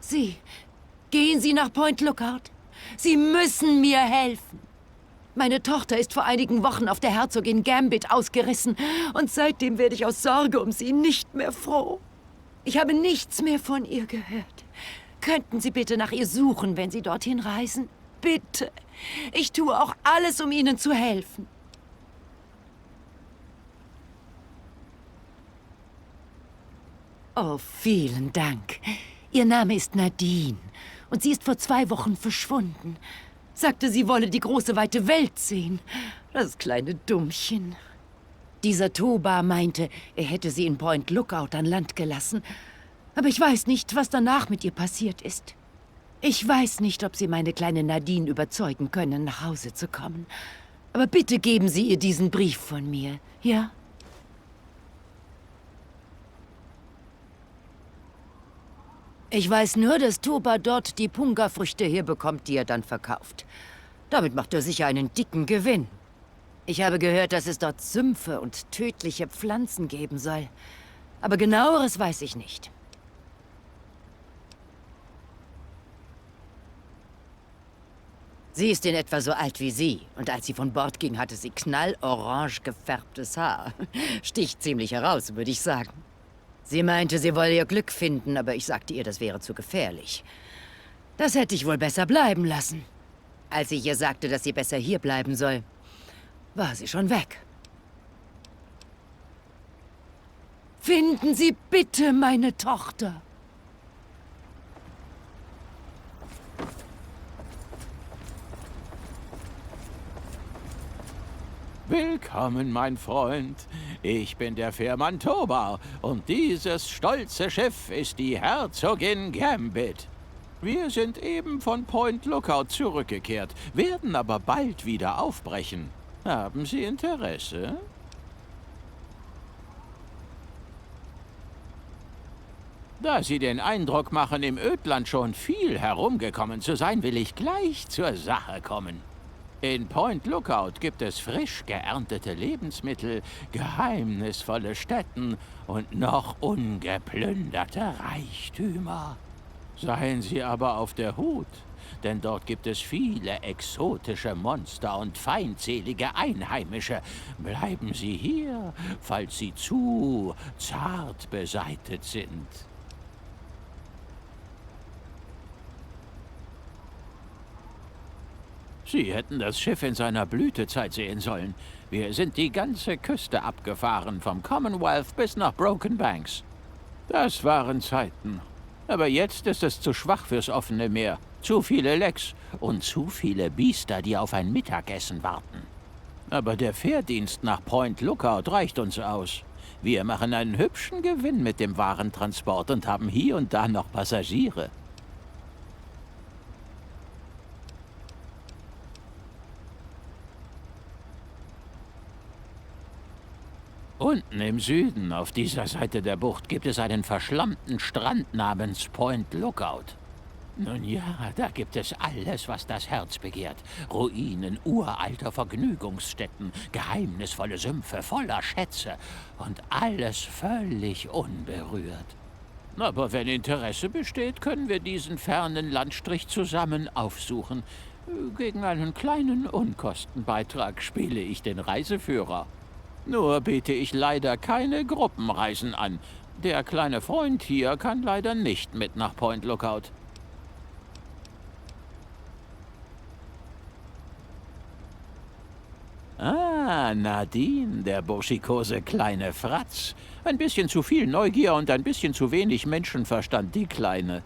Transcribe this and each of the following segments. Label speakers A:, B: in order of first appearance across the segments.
A: Sie, gehen Sie nach Point Lookout. Sie müssen mir helfen. Meine Tochter ist vor einigen Wochen auf der Herzogin Gambit ausgerissen und seitdem werde ich aus Sorge um sie nicht mehr froh. Ich habe nichts mehr von ihr gehört. Könnten Sie bitte nach ihr suchen, wenn Sie dorthin reisen? Bitte. Ich tue auch alles, um Ihnen zu helfen. Oh, vielen Dank. Ihr Name ist Nadine und sie ist vor 2 Wochen verschwunden. Sagte, sie wolle die große, weite Welt sehen. Das kleine Dummchen. Dieser Toba meinte, er hätte sie in Point Lookout an Land gelassen. Aber ich weiß nicht, was danach mit ihr passiert ist. Ich weiß nicht, ob Sie meine kleine Nadine überzeugen können, nach Hause zu kommen. Aber bitte geben Sie ihr diesen Brief von mir, ja? Ich weiß nur, dass Toba dort die Punga-Früchte herbekommt, die er dann verkauft. Damit macht er sicher einen dicken Gewinn. Ich habe gehört, dass es dort Sümpfe und tödliche Pflanzen geben soll. Aber genaueres weiß ich nicht. Sie ist in etwa so alt wie Sie. Und als sie von Bord ging, hatte sie knallorange gefärbtes Haar. Sticht ziemlich heraus, würde ich sagen. Sie meinte, sie wolle ihr Glück finden, aber ich sagte ihr, das wäre zu gefährlich. Das hätte ich wohl besser bleiben lassen. Als ich ihr sagte, dass sie besser hier bleiben soll, war sie schon weg. Finden Sie bitte meine Tochter.
B: Willkommen, mein Freund. Ich bin der Fährmann Toba und dieses stolze Schiff ist die Herzogin Gambit. Wir sind eben von Point Lookout zurückgekehrt, werden aber bald wieder aufbrechen. Haben Sie Interesse? Da Sie den Eindruck machen, im Ödland schon viel herumgekommen zu sein, will ich gleich zur Sache kommen. In Point Lookout gibt es frisch geerntete Lebensmittel, geheimnisvolle Stätten und noch ungeplünderte Reichtümer. Seien Sie aber auf der Hut, denn dort gibt es viele exotische Monster und feindselige Einheimische. Bleiben Sie hier, falls Sie zu zart beseitet sind. Sie hätten das Schiff in seiner Blütezeit sehen sollen. Wir sind die ganze Küste abgefahren, vom Commonwealth bis nach Broken Banks. Das waren Zeiten. Aber jetzt ist es zu schwach fürs offene Meer. Zu viele Lecks und zu viele Biester, die auf ein Mittagessen warten. Aber der Fährdienst nach Point Lookout reicht uns aus. Wir machen einen hübschen Gewinn mit dem Warentransport und haben hier und da noch Passagiere. Unten im Süden, auf dieser Seite der Bucht, gibt es einen verschlammten Strand namens Point Lookout. Nun ja, da gibt es alles, was das Herz begehrt. Ruinen uralter Vergnügungsstätten, geheimnisvolle Sümpfe voller Schätze und alles völlig unberührt. Aber wenn Interesse besteht, können wir diesen fernen Landstrich zusammen aufsuchen. Gegen einen kleinen Unkostenbeitrag spiele ich den Reiseführer. Nur biete ich leider keine Gruppenreisen an. Der kleine Freund hier kann leider nicht mit nach Point Lookout. Ah, Nadine, der burschikose kleine Fratz. Ein bisschen zu viel Neugier und ein bisschen zu wenig Menschenverstand, die Kleine.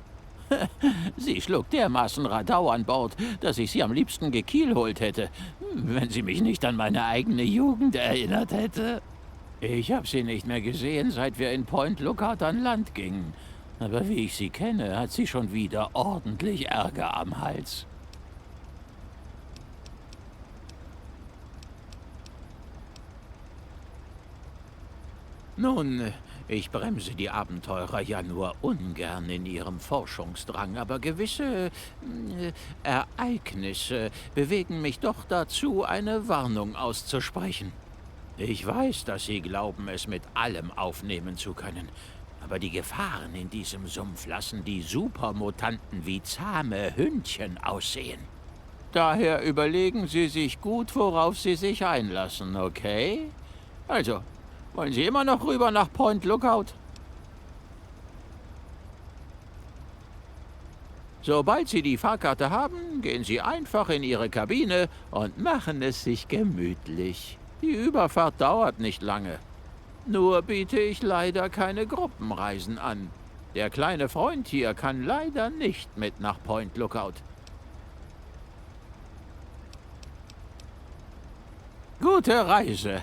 B: Sie schlug dermaßen Radau an Bord, dass ich sie am liebsten gekielholt hätte, wenn sie mich nicht an meine eigene Jugend erinnert hätte. Ich habe sie nicht mehr gesehen, seit wir in Point Lookout an Land gingen. Aber wie ich sie kenne, hat sie schon wieder ordentlich Ärger am Hals. Nun, ich bremse die Abenteurer ja nur ungern in ihrem Forschungsdrang, aber gewisse Ereignisse bewegen mich doch dazu, eine Warnung auszusprechen. Ich weiß, dass Sie glauben, es mit allem aufnehmen zu können. Aber die Gefahren in diesem Sumpf lassen die Supermutanten wie zahme Hündchen aussehen. Daher überlegen Sie sich gut, worauf Sie sich einlassen, okay? Also, wollen Sie immer noch rüber nach Point Lookout? Sobald Sie die Fahrkarte haben, gehen Sie einfach in Ihre Kabine und machen es sich gemütlich. Die Überfahrt dauert nicht lange. Nur biete ich leider keine Gruppenreisen an. Der kleine Freund hier kann leider nicht mit nach Point Lookout. Gute Reise!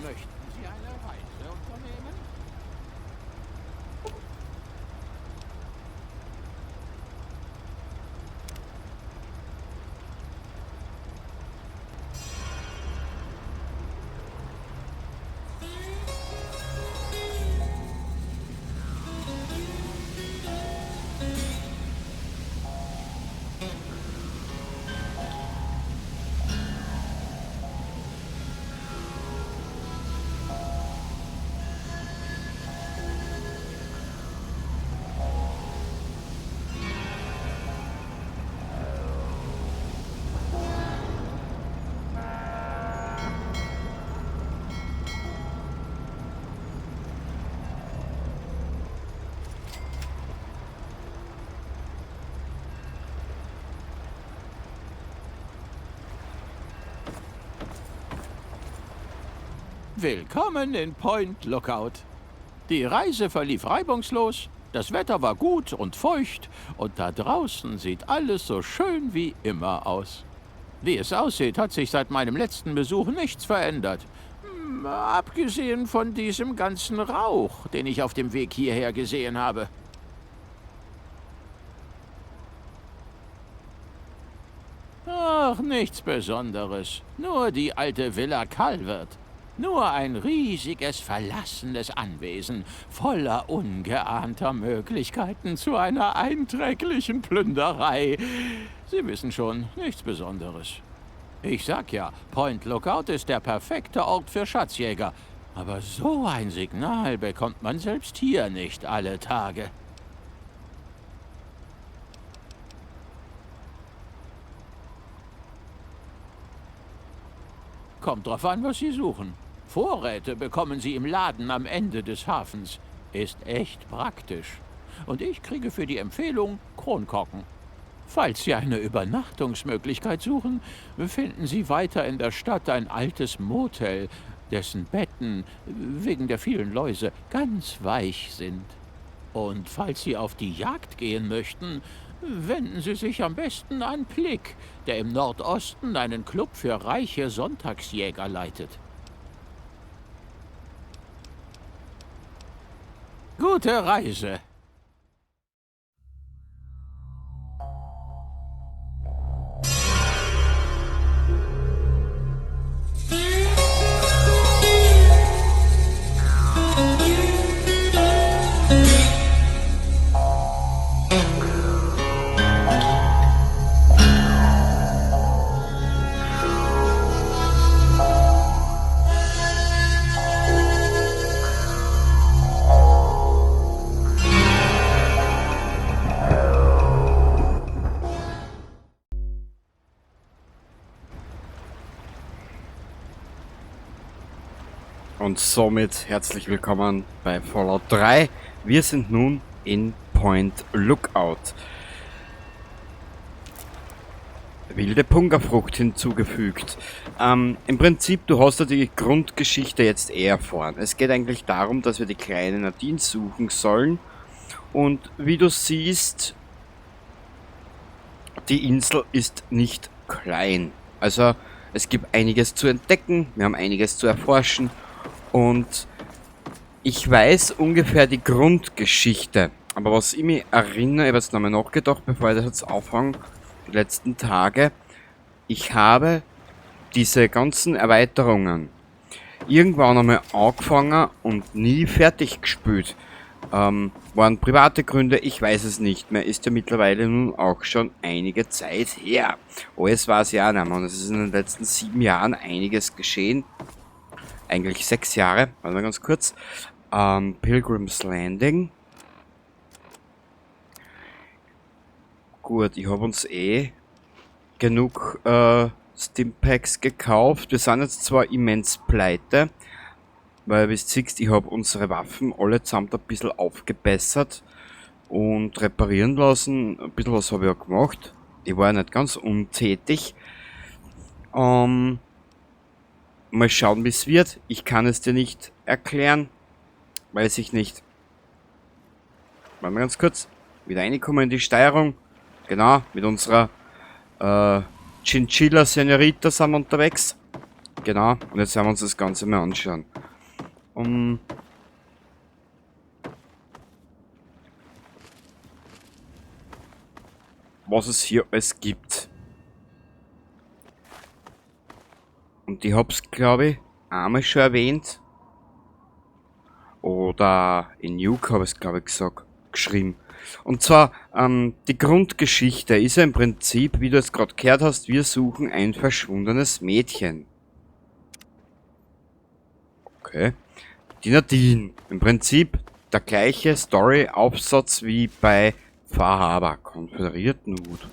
B: Möchten Sie eine Reise unternehmen? Willkommen in Point Lookout. Die Reise verlief reibungslos, das Wetter war gut und feucht und da draußen sieht alles so schön wie immer aus. Wie es aussieht, hat sich seit meinem letzten Besuch nichts verändert. Abgesehen von diesem ganzen Rauch, den ich auf dem Weg hierher gesehen habe. Ach, nichts Besonderes. Nur die alte Villa Calvert. Nur ein riesiges, verlassenes Anwesen, voller ungeahnter Möglichkeiten zu einer einträglichen Plünderei. Sie wissen schon, nichts Besonderes. Ich sag ja, Point Lookout ist der perfekte Ort für Schatzjäger. Aber so ein Signal bekommt man selbst hier nicht alle Tage. Kommt drauf an, was Sie suchen. Vorräte bekommen Sie im Laden am Ende des Hafens. Ist echt praktisch. Und ich kriege für die Empfehlung Kronkorken. Falls Sie eine Übernachtungsmöglichkeit suchen, finden Sie weiter in der Stadt ein altes Motel, dessen Betten wegen der vielen Läuse ganz weich sind. Und falls Sie auf die Jagd gehen möchten, wenden Sie sich am besten an Plick, der im Nordosten einen Club für reiche Sonntagsjäger leitet. Gute Reise!
C: Und somit herzlich willkommen bei Fallout 3. Wir sind nun in Point Lookout. Wilde Pungerfrucht hinzugefügt. Im Prinzip, du hast ja die Grundgeschichte jetzt erfahren. Es geht eigentlich darum, dass wir die kleine Nadine suchen sollen. Und wie du siehst, die Insel ist nicht klein. Also es gibt einiges zu entdecken, wir haben einiges zu erforschen. Und ich weiß ungefähr die Grundgeschichte. Aber was ich mich erinnere, ich habe jetzt nochmal nachgedacht, bevor ich das jetzt auffange, die letzten Tage. Ich habe diese ganzen Erweiterungen irgendwann einmal angefangen und nie fertig gespielt. Waren private Gründe, ich weiß es nicht mehr, ist ja mittlerweile nun auch schon einige Zeit her. Alles war es ja nicht mehr und es ist in den letzten 7 Jahren einiges geschehen. Eigentlich 6 Jahre, warte mal ganz kurz. Pilgrim's Landing. Gut, ich habe uns genug Stimpaks gekauft. Wir sind jetzt zwar immens pleite, weil, wie du siehst, ich habe unsere Waffen alle zusammen ein bisschen aufgebessert und reparieren lassen. Ein bisschen was habe ich auch gemacht. Ich war ja nicht ganz untätig. Mal schauen, wie es wird. Ich kann es dir nicht erklären. Weiß ich nicht. Warte mal ganz kurz. Wieder reinkommen in die Steuerung. Genau, mit unserer Chinchilla Senorita sind wir unterwegs. Genau, und jetzt werden wir uns das Ganze mal anschauen. Was es hier alles gibt. Und ich hab's, glaube ich, einmal schon erwähnt. Oder in Nuke habe ich es, glaube ich, geschrieben. Und zwar, die Grundgeschichte ist ja im Prinzip, wie du es gerade gehört hast, wir suchen ein verschwundenes Mädchen. Okay. Die Nadine. Im Prinzip der gleiche Story-Aufsatz wie bei Fahrhaber. Konföderiertenhut.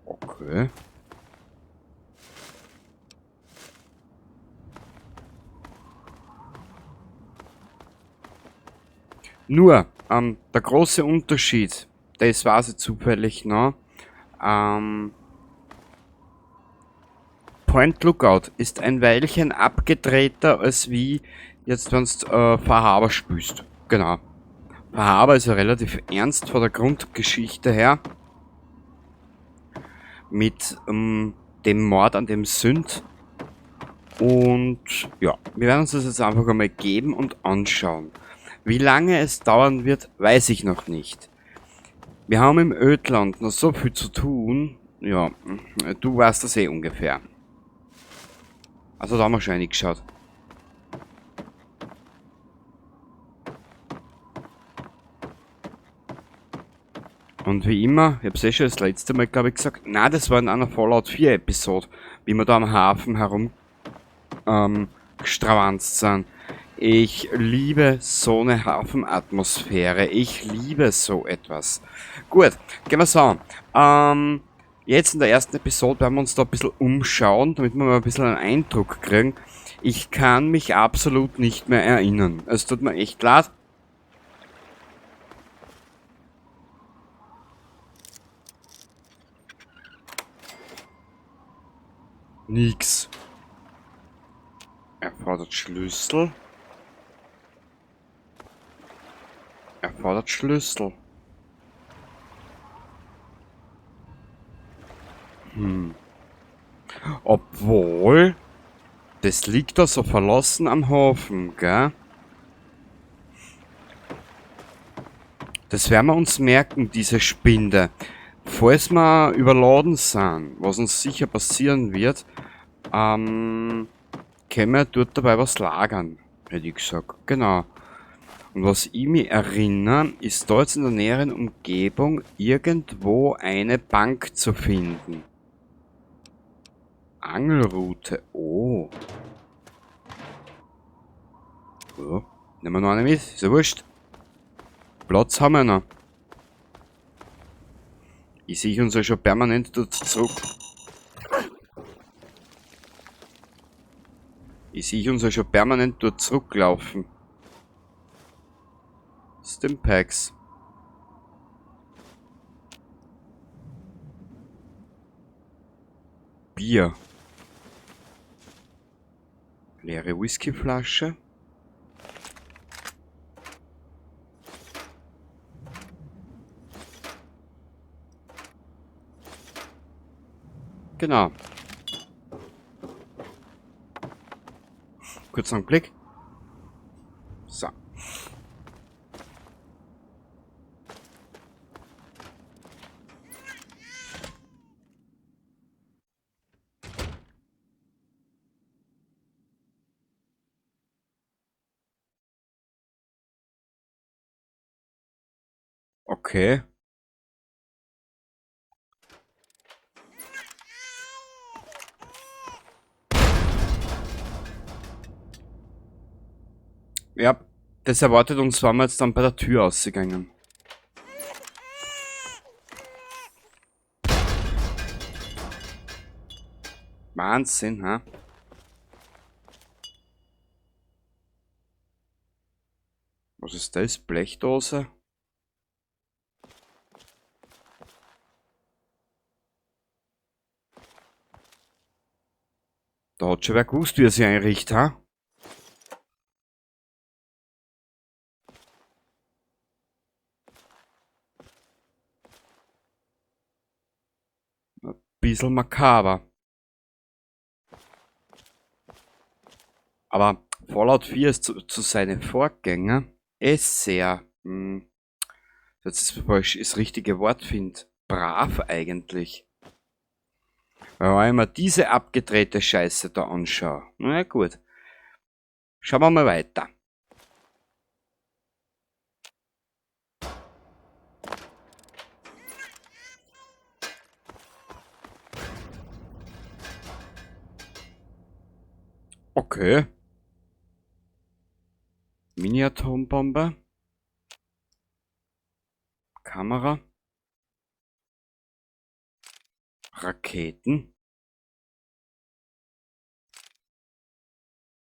C: Okay. Nur, der große Unterschied, das weiß ich zufällig noch, Point Lookout ist ein Weilchen abgedrehter als wie jetzt, wenn du Fahrhaber spielst. Genau. Fahrhaber ist ja relativ ernst von der Grundgeschichte her. Mit dem Mord an dem Sünd. Und ja, wir werden uns das jetzt einfach einmal geben und anschauen. Wie lange es dauern wird, weiß ich noch nicht. Wir haben im Ödland noch so viel zu tun. Ja, du weißt das eh ungefähr. Also da haben wir schon reingeschaut. Und wie immer, ich hab's eh schon das letzte Mal, glaube ich, gesagt, na, das war in einer Fallout 4 Episode, wie wir da am Hafen herum gestravanzt sind. Ich liebe so eine Hafenatmosphäre. Ich liebe so etwas. Gut, gehen wir so. Jetzt in der ersten Episode werden wir uns da ein bisschen umschauen, damit wir mal ein bisschen einen Eindruck kriegen. Ich kann mich absolut nicht mehr erinnern. Es tut mir echt leid. Nix. Erfordert Schlüssel. Erfordert Schlüssel. Obwohl, das liegt da so verlassen am Hafen, gell? Das werden wir uns merken, diese Spinde. Falls wir überladen sind, was uns sicher passieren wird, können wir dort dabei was lagern, hätte ich gesagt. Genau. Und was ich mich erinnere, ist da jetzt in der näheren Umgebung irgendwo eine Bank zu finden. Angelrute. Oh. Ja, nehmen wir noch eine mit. Ist ja wurscht. Platz haben wir noch. Ich sehe uns ja schon permanent dort zurück. Ich sehe uns ja schon permanent dort zurücklaufen. Stimpaks. Bier. Leere Whiskyflasche. Genau. Kurz einen Blick. So. Okay. Ja, das erwartet uns, wenn wir jetzt dann bei der Tür rausgegangen. Wahnsinn, ha? Was ist das? Blechdose? Da hat schon wer gewusst, wie er sie einrichtet, ha? Ein bisschen makaber. Aber Fallout 4 ist zu seinen Vorgängern sehr, das ist, bevor ich das richtige Wort finde, brav eigentlich. Wenn ich mir diese abgedrehte Scheiße da anschaue. Na gut. Schauen wir mal weiter. Okay. Mini-Atombombe. Kamera. Raketen.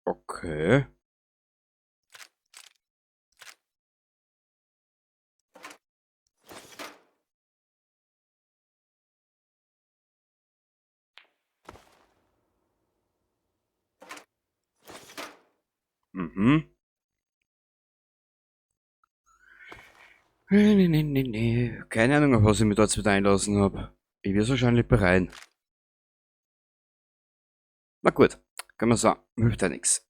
C: Okay. Mhm. Nee. Keine Ahnung, auf was ich mich da jetzt wieder einlassen habe. Ich werde es wahrscheinlich bereuen. Na gut, können wir sagen, hilft ja nichts.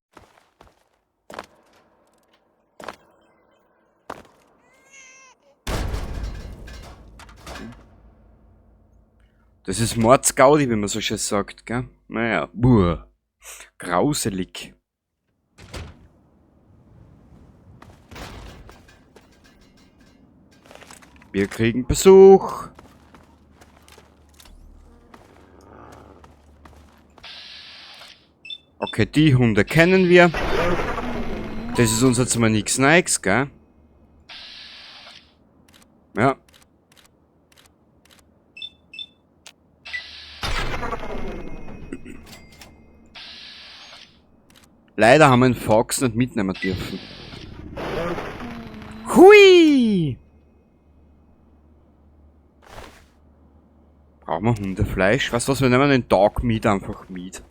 C: Das ist Mordsgaudi, wie man so schön sagt, gell? Naja, grauselig. Wir kriegen Besuch. Okay, die Hunde kennen wir. Das ist uns jetzt mal nichts Neues, gell? Ja. Leider haben wir einen Fox nicht mitnehmen dürfen. Hui! Brauchen wir Hundefleisch? Weißt du was, wir nehmen den Dog Meat einfach mit.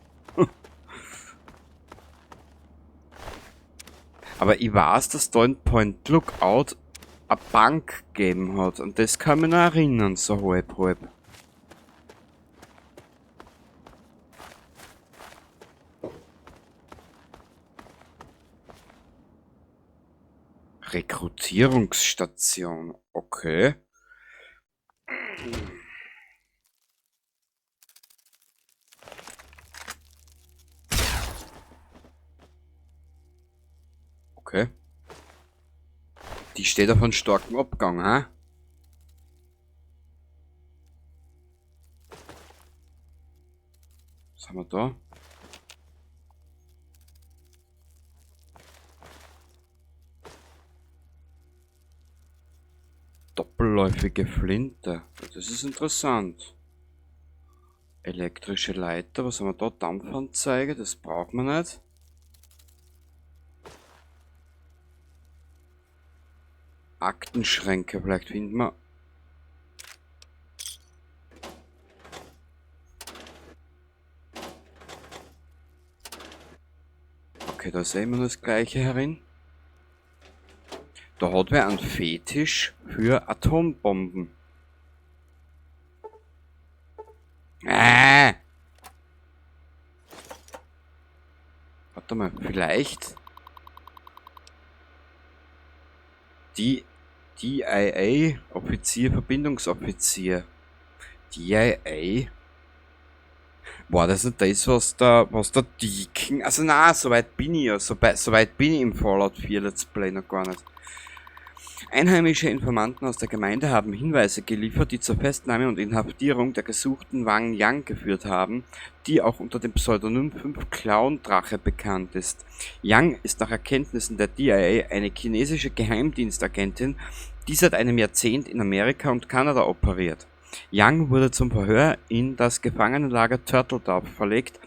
C: Aber ich weiß, dass da in Point Lookout eine Bank gegeben hat. Und das kann mich noch erinnern, so halb. Rekrutierungsstation. Okay. Okay. Die steht auf einem starken Abgang, ha? Was haben wir da? Doppelläufige Flinte. Das ist interessant. Elektrische Leiter. Was haben wir da? Dampfanzeige. Das braucht man nicht. Aktenschränke. Vielleicht finden wir... Okay, da sehen wir das gleiche herin. Da hat wer einen Fetisch für Atombomben. Warte mal, vielleicht die DIA-Offizier, Verbindungsoffizier. DIA? War das nicht das, was der Deacon... Also na, soweit bin ich ja. Soweit bin ich im Fallout 4 Let's Play noch gar nicht. Einheimische Informanten aus der Gemeinde haben Hinweise geliefert, die zur Festnahme und Inhaftierung der gesuchten Wang Yang geführt haben, die auch unter dem Pseudonym 5 Clown Drache bekannt ist. Yang ist nach Erkenntnissen der DIA eine chinesische Geheimdienstagentin, die seit einem Jahrzehnt in Amerika und Kanada operiert. Yang wurde zum Verhör in das Gefangenenlager Turtledove verlegt.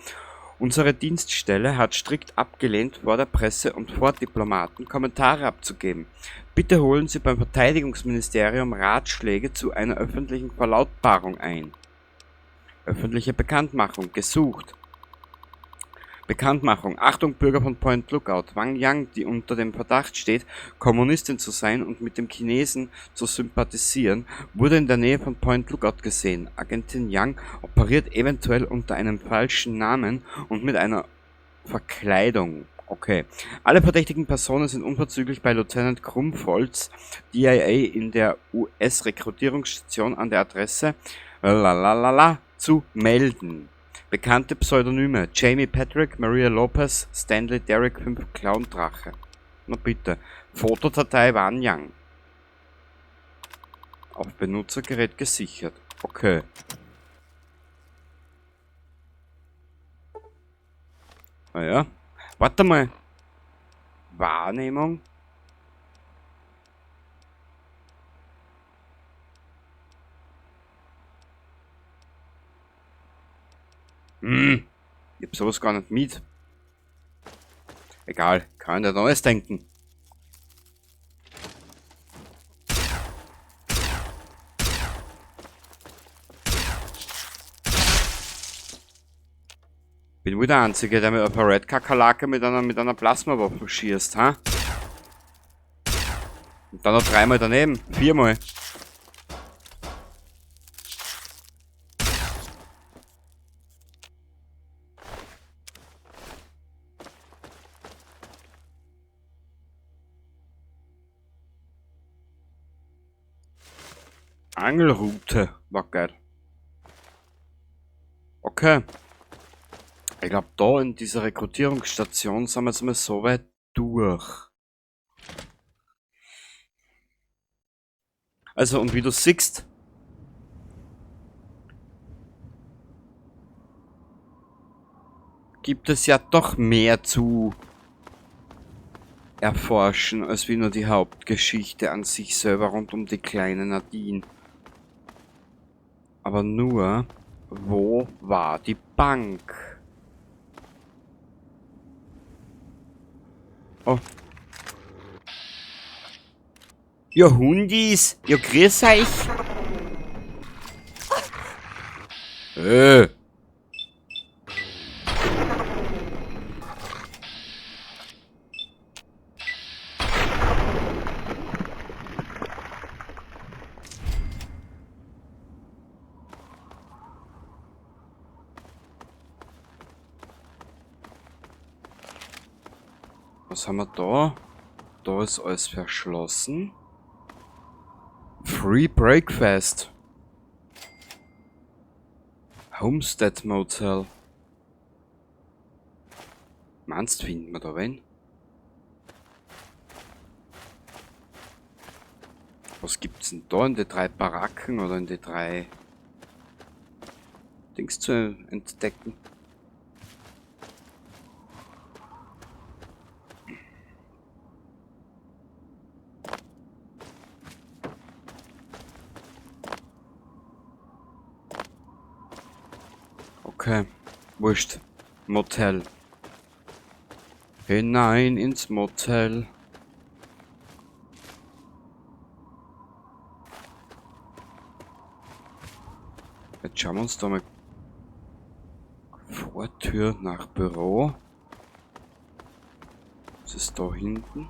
C: Unsere Dienststelle hat strikt abgelehnt, vor der Presse und vor Diplomaten Kommentare abzugeben. Bitte holen Sie beim Verteidigungsministerium Ratschläge zu einer öffentlichen Verlautbarung ein. Öffentliche Bekanntmachung gesucht. Bekanntmachung. Achtung Bürger von Point Lookout. Wang Yang, die unter dem Verdacht steht, Kommunistin zu sein und mit dem Chinesen zu sympathisieren, wurde in der Nähe von Point Lookout gesehen. Agentin Yang operiert eventuell unter einem falschen Namen und mit einer Verkleidung. Okay. Alle verdächtigen Personen sind unverzüglich bei Lieutenant Krummholz, DIA in der US-Rekrutierungsstation an der Adresse zu melden. Bekannte Pseudonyme: Jamie Patrick, Maria Lopez, Stanley Derrick 5 Clown Drache. Na bitte. Fotodatei Wang Yang. Auf Benutzergerät gesichert. Okay. Naja. Warte mal. Wahrnehmung. Ich hab sowas gar nicht mit. Egal, kann der Neues denken. Bin wohl der Einzige, der mit einer Red Kakerlake mit einer Plasmawaffe schießt, ha? Und dann noch 3-mal daneben. 4-mal. Angelroute war geil. Okay. Ich glaube, da in dieser Rekrutierungsstation sind wir jetzt mal so weit durch. Also, und wie du siehst, gibt es ja doch mehr zu erforschen, als wie nur die Hauptgeschichte an sich selber rund um die kleine Nadine. Aber nur, wo war die Bank? Oh. Ja, Hundis! Ja, grüß euch! Was haben wir da? Da ist alles verschlossen. Free Breakfast. Homestead Motel. Meinst du, finden wir da wen? Was gibt's denn da in die 3 Baracken oder in die 3 Dings zu entdecken? Okay, wurscht. Motel. Hinein ins Motel. Jetzt schauen wir uns da mal Vortür nach Büro. Was ist da hinten?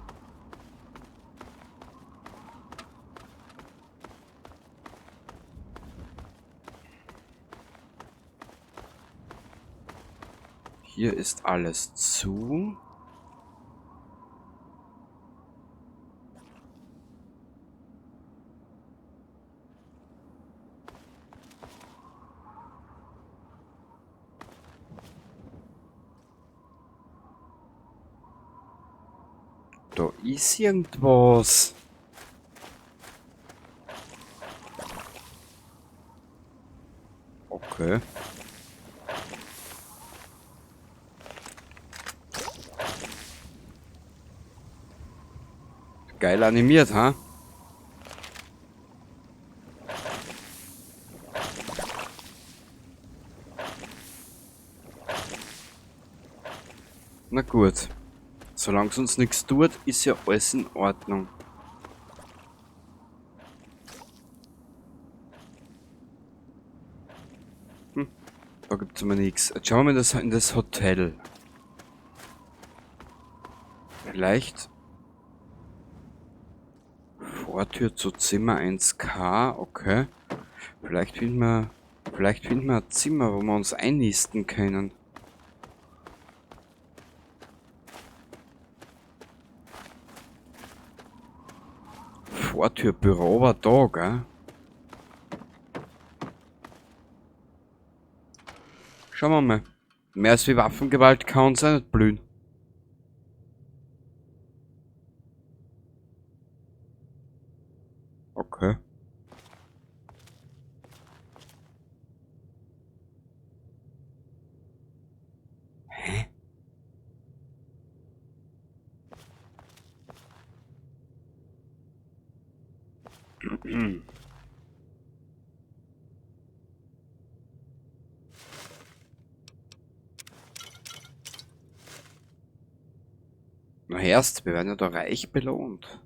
C: Hier ist alles zu. Da ist irgendwas. Okay. Geil animiert, ha? Na gut. Solange es uns nichts tut, ist ja alles in Ordnung. Da gibt es aber nichts. Jetzt schauen wir mal in das Hotel. Vielleicht Vortür zu Zimmer 1K, okay. Vielleicht finden wir ein Zimmer, wo wir uns einnisten können. Vortür Büro war da, gell? Schauen wir mal. Mehr als wie Waffengewalt kann uns auch nicht blühen. Okay. Hä? Na erst, wir werden ja da reich belohnt.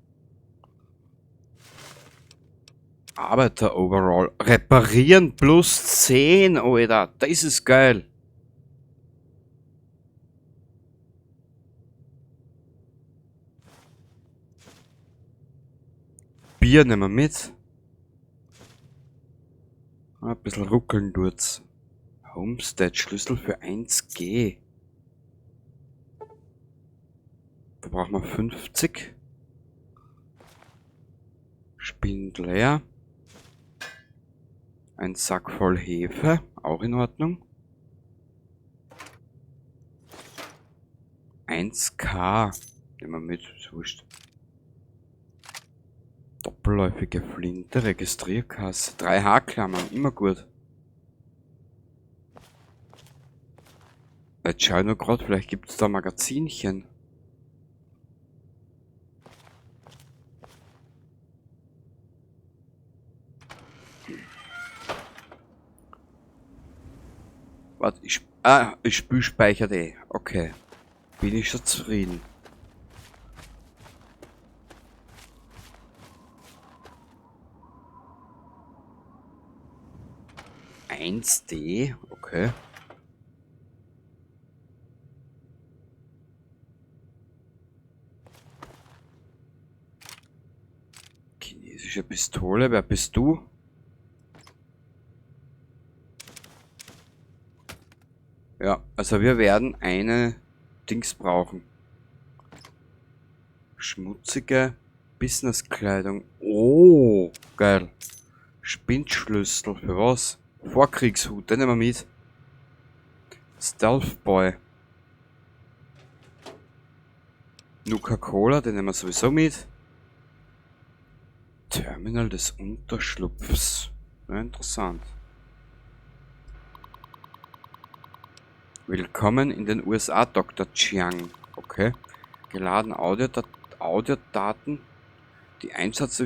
C: Arbeiter-Overall. Reparieren plus 10, Alter. Das ist geil. Bier nehmen wir mit. Ein bisschen ruckeln tut's. Homestead-Schlüssel für 1G. Da brauchen wir 50. Spind leer. Ein Sack voll Hefe. Auch in Ordnung. 1K. Nehmen wir mit. Ist wurscht. Doppelläufige Flinte. Registrierkasse. 3 Haarklammern. Immer gut. Jetzt schau nur gerade. Vielleicht gibt es da Magazinchen. Warte, ich spülspeichert eh. Okay. Bin ich schon zufrieden. D, okay. Chinesische Pistole, wer bist du? Ja, also wir werden eine Dings brauchen. Schmutzige Businesskleidung. Oh, geil. Spindschlüssel, für was? Vorkriegshut, den nehmen wir mit. Stealth Boy. Nuka-Cola, den nehmen wir sowieso mit. Terminal des Unterschlupfs. Ja, interessant. Willkommen in den USA, Dr. Chiang. Okay. Geladen Audiodaten. Die Einsatz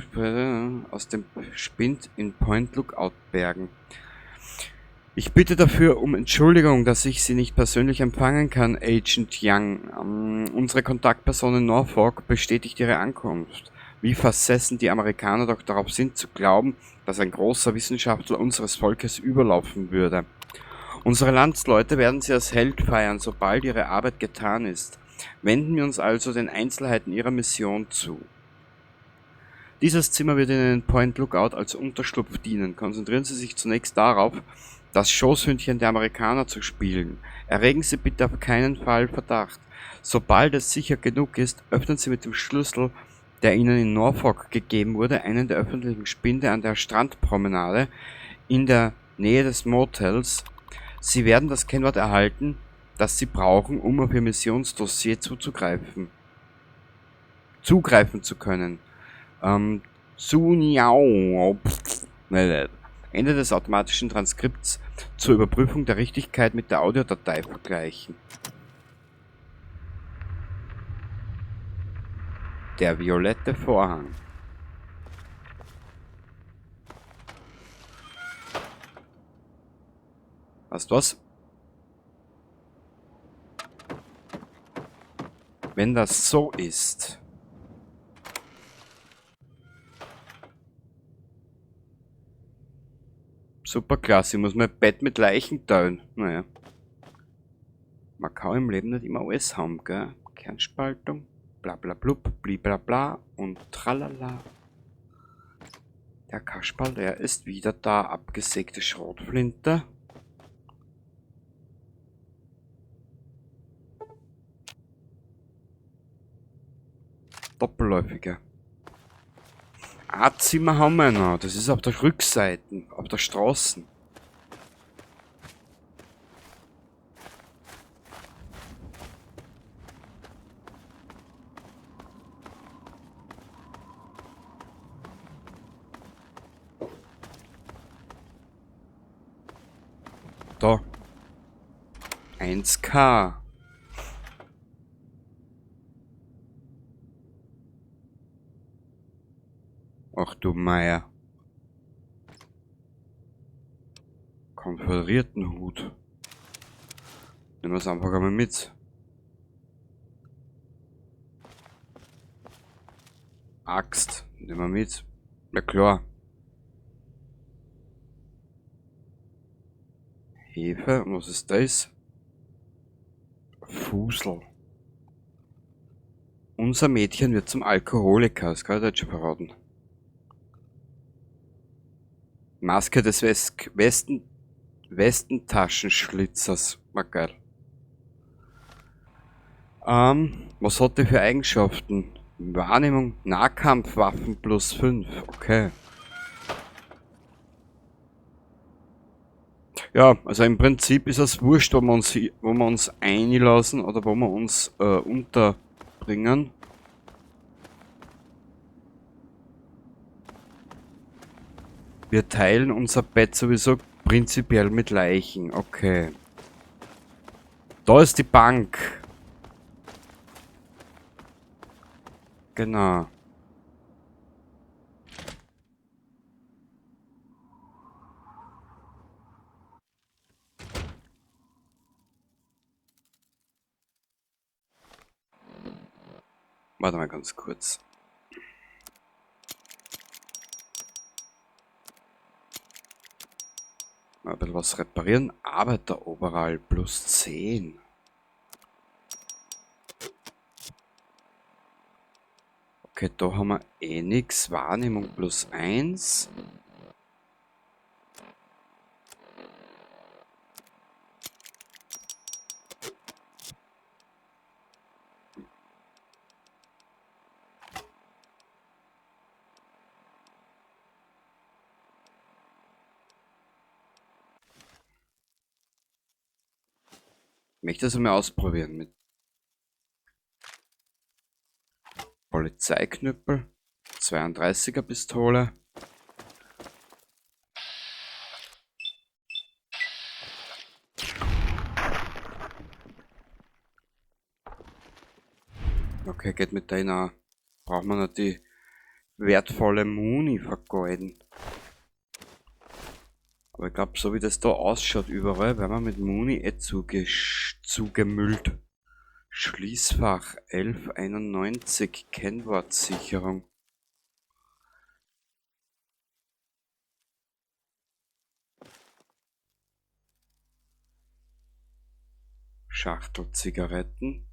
C: aus dem Spind in Point Lookout bergen. Ich bitte dafür um Entschuldigung, dass ich Sie nicht persönlich empfangen kann, Agent Young. Unsere Kontaktperson in Norfolk bestätigt Ihre Ankunft. Wie versessen die Amerikaner doch darauf sind zu glauben, dass ein großer Wissenschaftler unseres Volkes überlaufen würde. Unsere Landsleute werden Sie als Held feiern, sobald Ihre Arbeit getan ist. Wenden wir uns also den Einzelheiten Ihrer Mission zu. Dieses Zimmer wird Ihnen in Point Lookout als Unterschlupf dienen. Konzentrieren Sie sich zunächst darauf, das Schoßhündchen der Amerikaner zu spielen. Erregen Sie bitte auf keinen Fall Verdacht. Sobald es sicher genug ist, öffnen Sie mit dem Schlüssel, der Ihnen in Norfolk gegeben wurde, einen der öffentlichen Spinde an der Strandpromenade in der Nähe des Motels. Sie werden das Kennwort erhalten, das Sie brauchen, um auf Ihr Missionsdossier zugreifen zu können. Ende des automatischen Transkripts zur Überprüfung der Richtigkeit mit der Audiodatei vergleichen. Der violette Vorhang. Weißt du was? Wenn das so ist, super klasse, ich muss mein Bett mit Leichen teilen. Naja. Man kann im Leben nicht immer alles haben, gell? Kernspaltung, bla bla blub, bla bla und tralala. Der Kasperl, der ist wieder da, abgesägte Schrotflinte. Doppelläufige. Ein Zimmer haben wir noch, das ist auf der Rückseite, auf der Straße. Da. 1K. Ach du Meier. Konföderiertenhut. Nehmen wir es einfach einmal mit. Axt. Nehmen wir mit. Na klar. Hefe. Und was ist das? Fusel. Unser Mädchen wird zum Alkoholiker. Das kann ich dir jetzt schon verraten. Maske des Westentaschenschlitzers. War geil. Was hat die für Eigenschaften? Wahrnehmung, Nahkampfwaffen plus 5. Okay. Ja, also im Prinzip ist es wurscht, wo wir uns einlassen oder wo wir uns unterbringen. Wir teilen unser Bett sowieso prinzipiell mit Leichen. Okay. Da ist die Bank. Genau. Warte mal ganz kurz. Mal ein bisschen was reparieren. Arbeiteroberall plus 10. Okay, da haben wir eh nix. Wahrnehmung plus 1. Ich möchte das einmal ausprobieren mit Polizeiknüppel, 32er Pistole. Okay, geht mit deiner. Braucht man nicht die wertvolle Muni vergeuden. Aber ich glaube, so wie das da ausschaut überall, werden wir mit Muni eh zugemüllt. Schließfach 1191, Kennwortsicherung. Schachtel Zigaretten.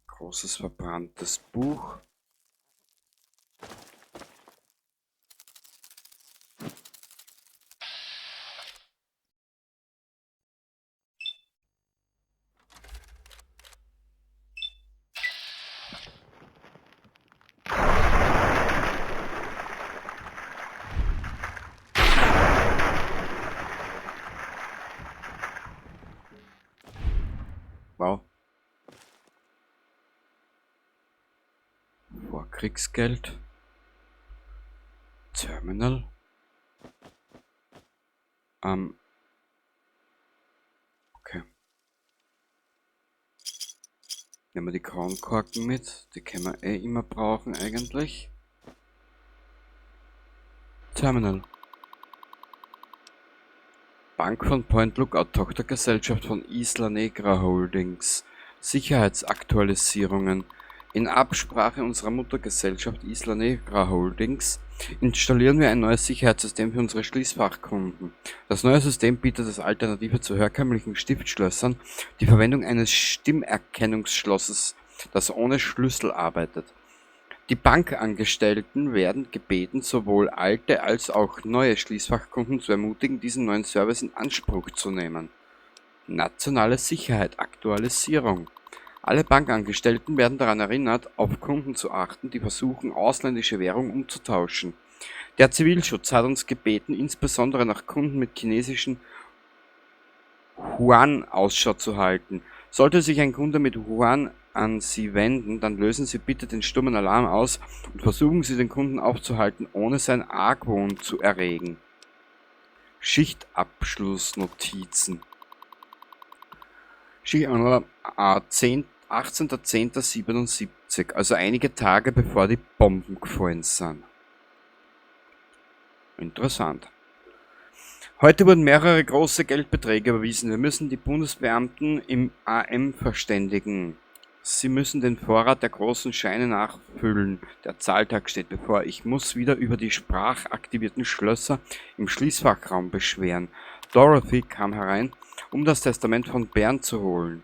C: Großes verbranntes Buch. Wow. Vorkriegsgeld. Terminal. Okay. Nehmen wir die Kronkorken mit. Die können wir eh immer brauchen eigentlich. Terminal. Bank von Point Lookout, Tochtergesellschaft von Isla Negra Holdings. Sicherheitsaktualisierungen. In Absprache unserer Muttergesellschaft Isla Negra Holdings installieren wir ein neues Sicherheitssystem für unsere Schließfachkunden. Das neue System bietet als Alternative zu herkömmlichen Stiftschlössern die Verwendung eines Stimmerkennungsschlosses, das ohne Schlüssel arbeitet. Die Bankangestellten werden gebeten, sowohl alte als auch neue Schließfachkunden zu ermutigen, diesen neuen Service in Anspruch zu nehmen. Nationale Sicherheit, Aktualisierung. Alle Bankangestellten werden daran erinnert, auf Kunden zu achten, die versuchen, ausländische Währung umzutauschen. Der Zivilschutz hat uns gebeten, insbesondere nach Kunden mit chinesischen Yuan Ausschau zu halten. Sollte sich ein Kunde mit Yuan an Sie wenden, dann lösen Sie bitte den stummen Alarm aus und versuchen Sie, den Kunden aufzuhalten, ohne sein Argwohn zu erregen. Schichtabschlussnotizen. 18.10.77, also einige Tage bevor die Bomben gefallen sind. Interessant. Heute wurden mehrere große Geldbeträge überwiesen. Wir müssen die Bundesbeamten im AM verständigen. Sie müssen den Vorrat der großen Scheine nachfüllen. Der Zahltag steht bevor. Ich muss wieder über die sprachaktivierten Schlösser im Schließfachraum beschweren. Dorothy kam herein, um das Testament von Bernd zu holen.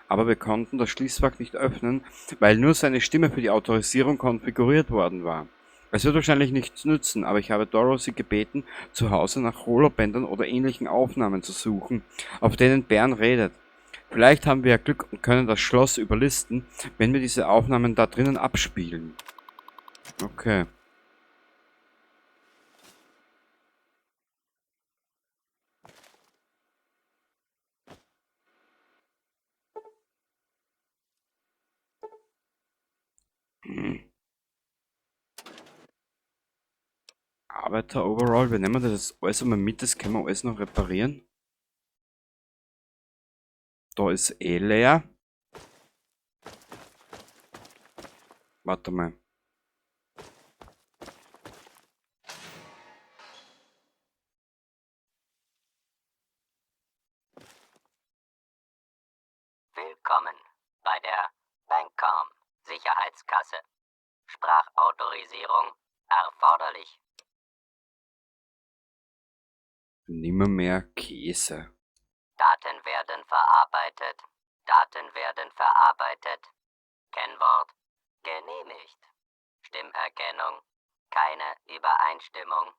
C: Aber wir konnten das Schließfach nicht öffnen, weil nur seine Stimme für die Autorisierung konfiguriert worden war. Es wird wahrscheinlich nichts nützen, aber ich habe Dorothy gebeten, zu Hause nach Holobändern oder ähnlichen Aufnahmen zu suchen, auf denen Bernd redet. Vielleicht haben wir ja Glück und können das Schloss überlisten, wenn wir diese Aufnahmen da drinnen abspielen. Okay. Arbeiter Overall, wir nehmen das jetzt alles einmal mit, das können wir alles noch reparieren. Da ist eh leer. Warte mal.
D: Willkommen bei der Bankcom Sicherheitskasse. Sprachautorisierung erforderlich.
C: Nimmermehr Käse.
D: Daten werden verarbeitet. Daten werden verarbeitet. Kennwort genehmigt. Stimmerkennung keine Übereinstimmung.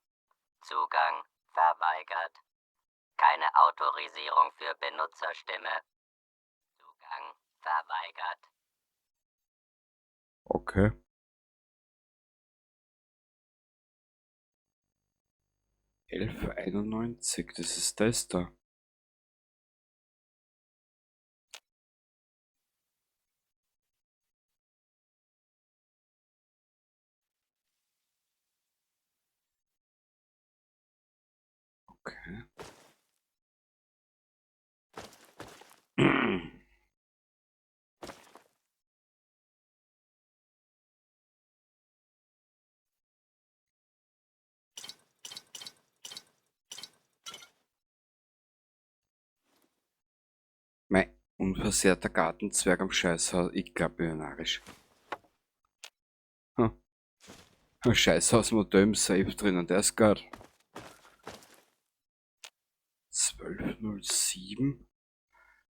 D: Zugang verweigert. Keine Autorisierung für Benutzerstimme. Zugang verweigert.
C: Okay. $11,91, das ist das da. Okay. Mein unversehrter Gartenzwerg am Scheißhaus. Ich glaube, ich bin narrisch. Hm. Ein Scheißhausmodell im Safe drinnen, der ist geil. 1207.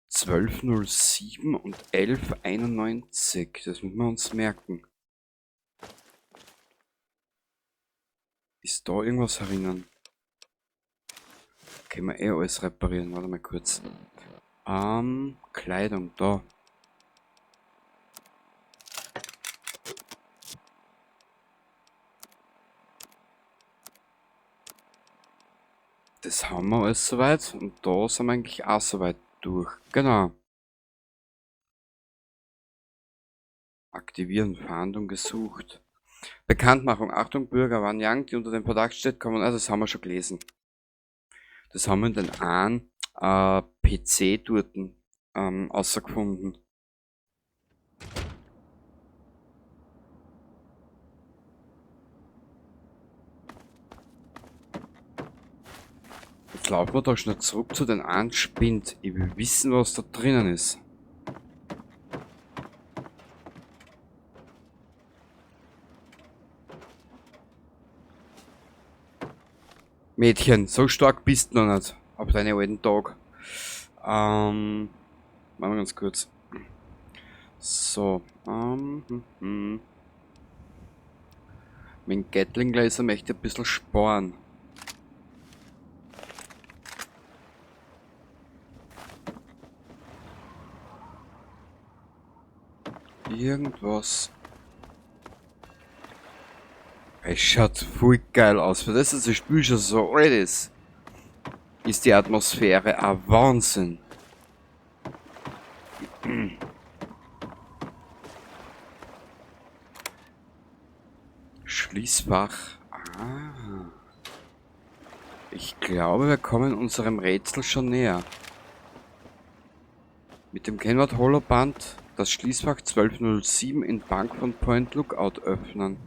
C: 1207 und 1191. Das müssen wir uns merken. Ist da irgendwas herinnen? Können wir eh alles reparieren. Warte mal kurz. Kleidung, da. Das haben wir alles soweit. Und da sind wir eigentlich auch soweit durch. Genau. Aktivieren, Fahndung gesucht. Bekanntmachung. Achtung, Bürger Wanyang, die unter dem Verdacht steht, kommen. Also das haben wir schon gelesen. Das haben wir in den einen PC dort rausgefunden. Jetzt laufen wir da schnell zurück zu den einen Spind. Ich will wissen, was da drinnen ist. Mädchen, so stark bist du noch nicht. Auf deine alten Tag. Machen wir ganz kurz. So. Mein Gatling-Laser möchte ein bisschen sparen. Irgendwas. Es schaut voll geil aus. Für das, dass das Spiel schon so alt ist die Atmosphäre ein Wahnsinn. Schließfach. Ah. Ich glaube, wir kommen unserem Rätsel schon näher. Mit dem Kennwort Holoband das Schließfach 1207 in Bank von Point Lookout öffnen.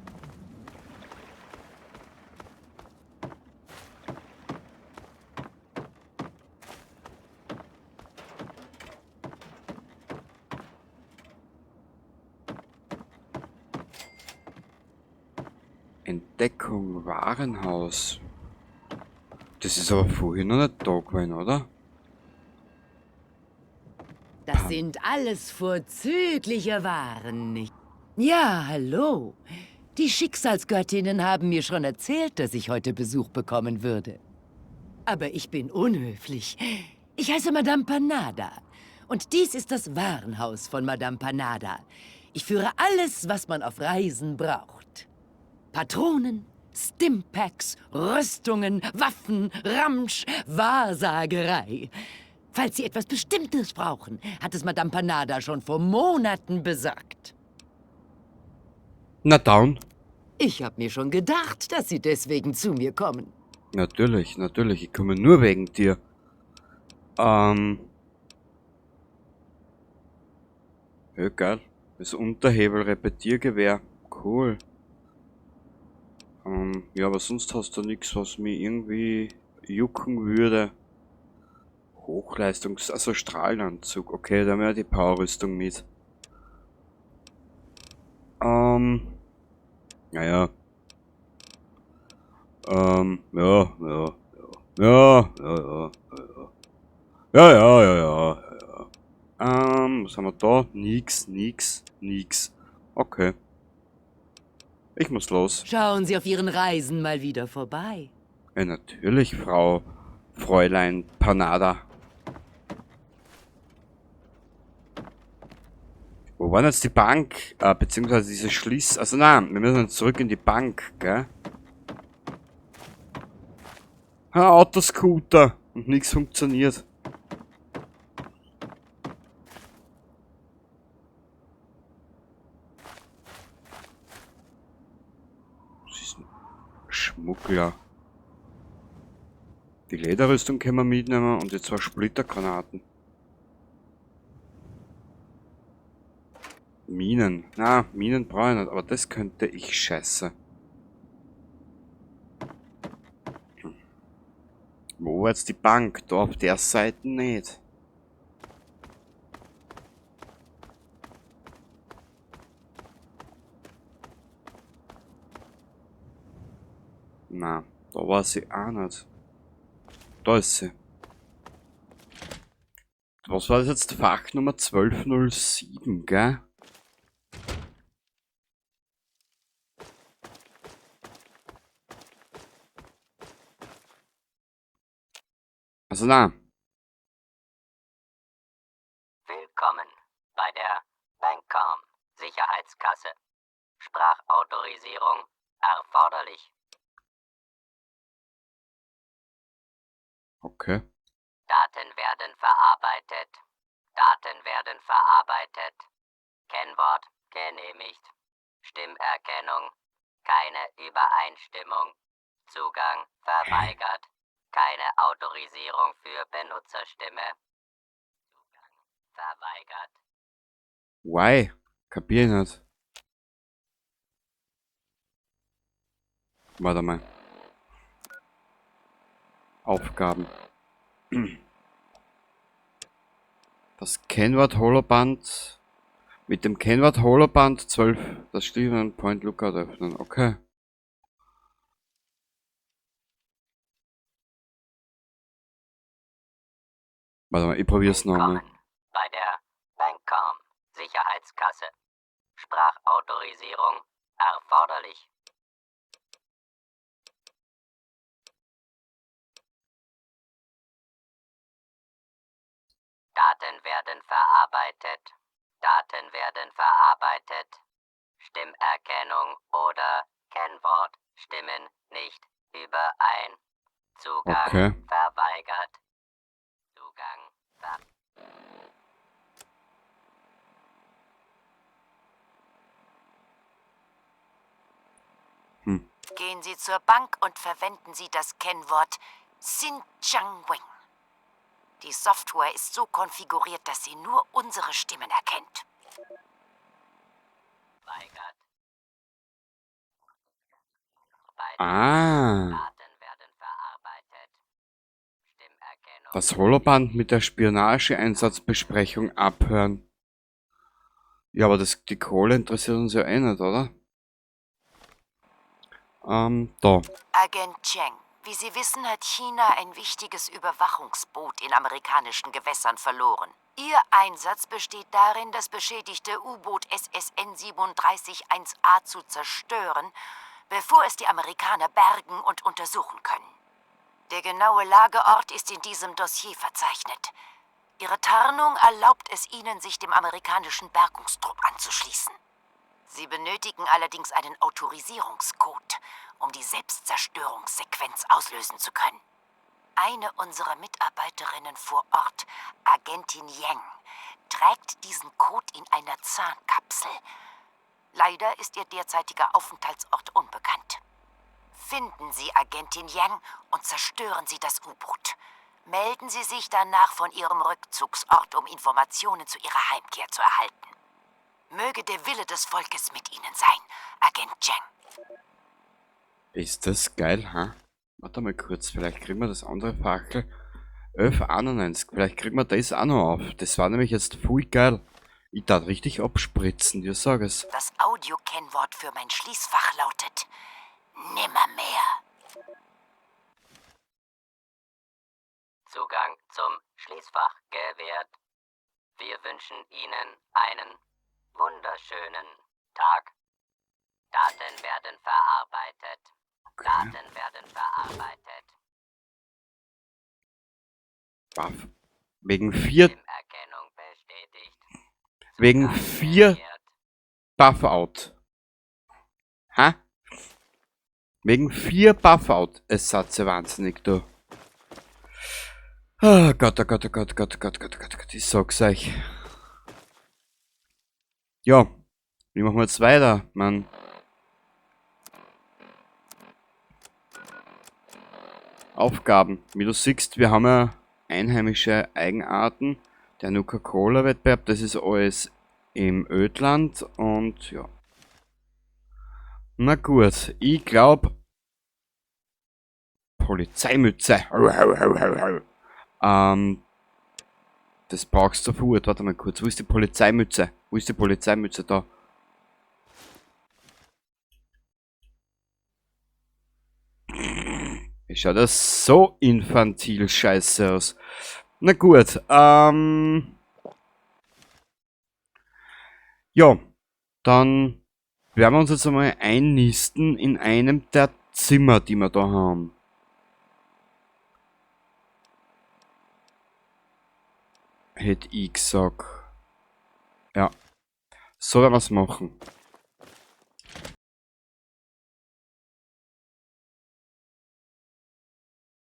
C: Entdeckung Warenhaus. Das ist aber vorhin noch nicht da gewesen, oder?
A: Das sind alles vorzügliche Waren, nicht? Ja, hallo. Die Schicksalsgöttinnen haben mir schon erzählt, dass ich heute Besuch bekommen würde. Aber ich bin unhöflich. Ich heiße Madame Panada. Und dies ist das Warenhaus von Madame Panada. Ich führe alles, was man auf Reisen braucht. Patronen, Stimpaks, Rüstungen, Waffen, Ramsch, Wahrsagerei. Falls Sie etwas Bestimmtes brauchen, hat es Madame Panada schon vor Monaten besorgt.
C: Na down.
A: Ich habe mir schon gedacht, dass Sie deswegen zu mir kommen.
C: Natürlich, natürlich. Ich komme nur wegen dir. Ja, geil. Das Unterhebel-Repetiergewehr. Cool. Ja, aber sonst hast du nichts, was mich irgendwie jucken würde. Also Strahlenanzug. Okay, da haben wir ja die Powerrüstung mit. Naja. Ja, ja, ja. Ja. Was haben wir da? Nix. Okay. Ich muss los.
A: Schauen Sie auf Ihren Reisen mal wieder vorbei.
C: Ja, natürlich, Fräulein Panada. Wo war denn jetzt die Bank? Beziehungsweise diese Also nein, wir müssen jetzt zurück in die Bank, gell? Autoscooter. Und nichts funktioniert. Das ist ein Schmuggler. Die Lederrüstung können wir mitnehmen und die 2 Splittergranaten. Minen. Na, Minen brauche ich nicht, aber das könnte ich scheiße. Wo war jetzt die Bank? Da auf der Seite nicht. Na, da war sie auch nicht. Da ist sie. Was war das jetzt? Fach Nummer 1207, gell? Also na.
D: Willkommen bei der Bankcom Sicherheitskasse. Sprachautorisierung erforderlich.
C: Okay.
D: Daten werden verarbeitet. Kennwort genehmigt. Stimmerkennung. Keine Übereinstimmung. Zugang verweigert. Keine Autorisierung für Benutzerstimme. Zugang verweigert.
C: Why? Kapier ich nicht. Warte mal. Aufgaben. Das Kennwort Holoband. Mit dem Kennwort Holoband 12 das Stephen Point Lookout öffnen. Okay. Warte mal, ich probier's nochmal.
D: Willkommen bei der Bankcom Sicherheitskasse. Sprachautorisierung erforderlich. Daten werden verarbeitet. Daten werden verarbeitet. Stimmerkennung oder Kennwort stimmen nicht überein. Zugang
C: Okay.
D: verweigert. Zugang verweigert.
A: Gehen Sie zur Bank und verwenden Sie das Kennwort Xinjiang. Die Software ist so konfiguriert, dass sie nur unsere Stimmen erkennt.
C: Ah.
D: Daten werden verarbeitet. Stimmerkennung.
C: Das Holoband mit der Spionageeinsatzbesprechung abhören. Ja, aber die Kohle interessiert uns ja eh nicht, oder? Da.
A: Agent Cheng, wie Sie wissen, hat China ein wichtiges Überwachungsboot in amerikanischen Gewässern verloren. Ihr Einsatz besteht darin, das beschädigte U-Boot SSN 371A zu zerstören, bevor es die Amerikaner bergen und untersuchen können. Der genaue Lageort ist in diesem Dossier verzeichnet. Ihre Tarnung erlaubt es Ihnen, sich dem amerikanischen Bergungstrupp anzuschließen. Sie benötigen allerdings einen Autorisierungscode, um die Selbstzerstörungssequenz auslösen zu können. Eine unserer Mitarbeiterinnen vor Ort, Agentin Yang, trägt diesen Code in einer Zahnkapsel. Leider ist ihr derzeitiger Aufenthaltsort unbekannt. Finden Sie Agentin Yang und zerstören Sie das U-Boot. Melden Sie sich danach von Ihrem Rückzugsort, um Informationen zu Ihrer Heimkehr zu erhalten. Möge der Wille des Volkes mit Ihnen sein, Agent Cheng.
C: Ist das geil, ha? Warte mal kurz, vielleicht kriegen wir das andere Fackel 1191. Vielleicht kriegen wir das auch noch auf. Das war nämlich jetzt voll geil. Ich darf richtig abspritzen, dir sag es.
A: Das Audio-Kennwort für mein Schließfach lautet Nimmermehr.
D: Zugang zum Schließfach gewährt. Wir wünschen Ihnen einen wunderschönen Tag. Daten werden verarbeitet.
C: Okay.
D: Daten werden verarbeitet.
C: Baff. Wegen 4
D: Stimmerkennung bestätigt.
C: Wegen
D: Zugang
C: 4
D: gewährt.
C: Buff-Out. Ha? Wegen 4 Buff-Out. Es sagt ja wahnsinnig, du. Ah, Gott, oh Gott, oh Gott, oh Gott, oh Gott, oh Gott, oh Gott, oh Gott, ich sag's euch. Ja, wie machen wir jetzt weiter, Mann? Aufgaben. Wie du siehst, wir haben ja einheimische Eigenarten. Der Nuka-Cola-Wettbewerb, das ist alles im Ödland und ja. Na gut, ich glaube Polizeimütze. Das brauchst du sofort. Warte mal kurz. Wo ist die Polizeimütze? Wo ist die Polizeimütze da? Wie schaut das so infantil scheiße aus? Na gut, ja, dann werden wir uns jetzt einmal einnisten in einem der Zimmer, die wir da haben. Hätte ich gesagt. Ja, so werden wir es machen.